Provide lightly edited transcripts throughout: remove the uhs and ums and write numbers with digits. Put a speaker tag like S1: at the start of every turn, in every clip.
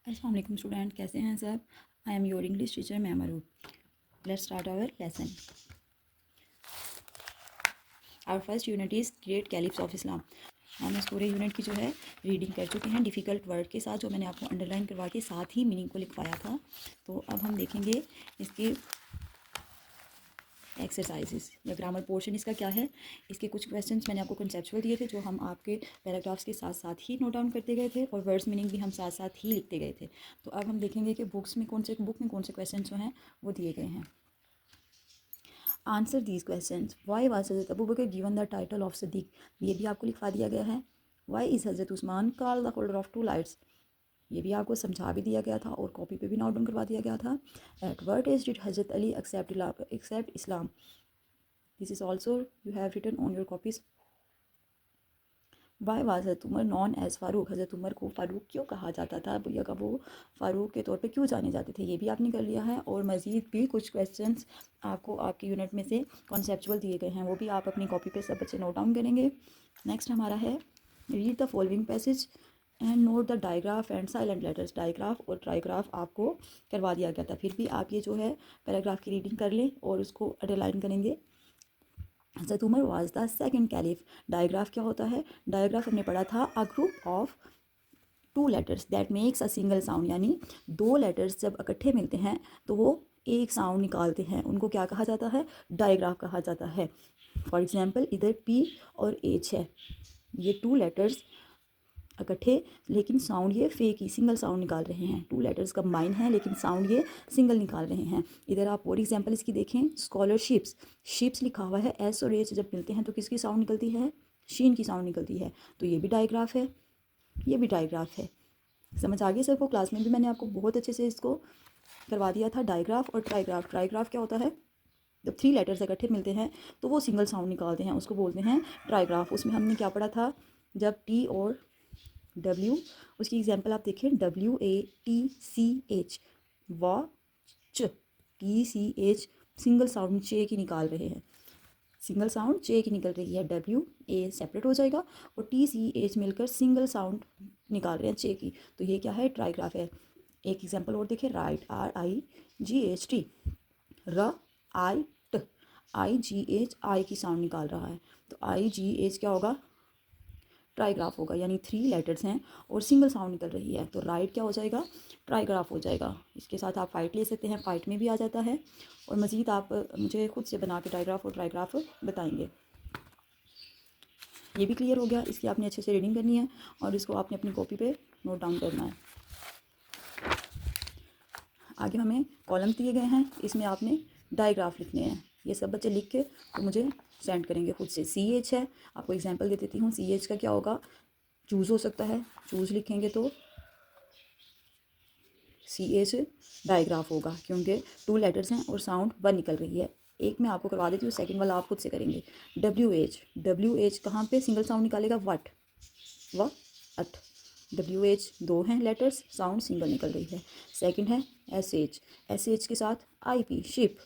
S1: अस्सलाम वालेकुम स्टूडेंट, कैसे हैं सब। I am your English teacher ma'am Arup. Let's start our lesson. Our first unit is great caliphs of Islam. हम इस पूरे यूनिट की जो है रीडिंग कर चुके हैं डिफ़िकल्ट वर्ड के साथ, जो मैंने आपको अंडरलाइन करवा के साथ ही मीनिंग को लिखवाया था। तो अब हम देखेंगे इसके एक्सरसाइजेस या ग्रामर पोर्शन इसका क्या है। इसके कुछ क्वेश्चंस मैंने आपको कंसेप्चुअल दिए थे, जो हम आपके पैराग्राफ्स के साथ साथ ही नोट डाउन करते गए थे, और वर्ड्स मीनिंग भी हम साथ साथ ही लिखते गए थे। तो अब हम देखेंगे कि बुक में कौन से क्वेश्चन जो हैं वो दिए गए हैं। Answer these question. Why was Hazrat Abu Bakr given the title of Siddiq, ये भी आपको लिखवा दिया गया है। Why is Hazrat Usman called the holder of two lights, ये भी आपको समझा भी दिया गया था और कॉपी पे भी नोट डाउन करवा दिया गया था। At what age did Hazrat Ali accept Islam, this is also you have written on your copies. Why was Hazrat Umar non as Farooq, हज़रत उमर को फ़ारूक क्यों कहा जाता था, भैया का वो फ़ारूक के तौर पे क्यों जाने जाते थे, ये भी आपने कर लिया है। और मज़ीद भी कुछ क्वेश्चंस आपको आपके यूनिट में से कॉन्सेप्चुअल दिए गए हैं, वो भी आप अपनी कॉपी पे सब बच्चे नोट डाउन करेंगे। नेक्स्ट हमारा है read the following passage and note the digraph and silent letters. Digraph और ट्राइग्राफ आपको करवा दिया गया था, फिर भी आप ये जो है पैराग्राफ की रीडिंग कर लें और उसको अंडरलाइन करेंगे। Hazrat Umar was the second caliph. Diagraph क्या होता है, डायग्राफ हमने पढ़ा था a group of two letters that makes a single sound, यानी दो लेटर्स जब इकट्ठे मिलते हैं तो वो एक साउंड निकालते हैं, उनको क्या कहा जाता है, डायग्राफ कहा जाता है। फॉर एग्जांपल इधर पी और एच है, ये टू लेटर्स इकट्ठे, लेकिन साउंड ये फेक ही सिंगल साउंड निकाल रहे हैं। टू लेटर्स कंबाइन हैं लेकिन साउंड ये सिंगल निकाल रहे हैं। इधर आप और एग्जांपल इसकी देखें, स्कॉलरशिप्स, शिप्स लिखा हुआ है, एस और एच जब मिलते हैं तो किसकी साउंड निकलती है, शीन की साउंड निकलती है। तो ये भी डायग्राफ है, ये भी डायग्राफ है। समझ आ गई सबको। क्लास में भी मैंने आपको बहुत अच्छे से इसको करवा दिया था। डायग्राफ और ट्राइग्राफ, ट्राइग्राफ क्या होता है, जब थ्री लेटर्स इकट्ठे मिलते हैं तो वो सिंगल साउंड निकालते हैं, उसको बोलते हैं ट्राइग्राफ। उसमें हमने क्या पढ़ा था, जब टी और डब्ल्यू, उसकी एग्जांपल आप देखें, WATCH, watch, TCH single sound चे की निकाल रहे हैं, सिंगल साउंड चे की निकल रही है, WA सेपरेट हो जाएगा और TCH मिलकर सिंगल साउंड निकाल रहे हैं चे की। तो ये क्या है, ट्राइग्राफ है। एक एग्जांपल और देखें, राइट, RIGHT, र आई ट, IGH आई की साउंड निकाल रहा है, तो IGH क्या होगा, ट्राइग्राफ होगा, यानी थ्री लेटर्स हैं और सिंगल साउंड निकल रही है, तो राइट क्या हो जाएगा, ट्राइग्राफ हो जाएगा। इसके साथ आप फाइट ले सकते हैं, फाइट में भी आ जाता है। और मज़ीद आप मुझे खुद से बना के डायग्राफ और ट्राइग्राफ बताएंगे। ये भी क्लियर हो गया। इसकी आपने अच्छे से रीडिंग करनी है और इसको आपने अपनी कॉपी पे नोट डाउन करना है। आगे हमें कॉलम दिए गए हैं, इसमें आपने डायग्राफ लिखने हैं। ये सब बच्चे लिख के तो मुझे सेंड करेंगे खुद से। CH है, आपको एग्जांपल दे देती हूँ। CH का क्या होगा, चूज़ हो सकता है, चूज़ लिखेंगे तो CH डायग्राफ होगा, क्योंकि टू लेटर्स हैं और साउंड वन निकल रही है। एक मैं आपको करवा देती हूँ, सेकंड वाला आप खुद से करेंगे। WH कहाँ पे सिंगल साउंड निकालेगा, वट, व अट। WH दो हैं लेटर्स, साउंड सिंगल निकल रही है। सेकंड है SH के साथ IP, शिप,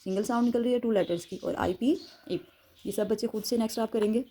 S1: सिंगल साउंड निकल रही है टू लेटर्स की, और IP इप। ये सब बच्चे खुद से नेक्स्ट आप करेंगे।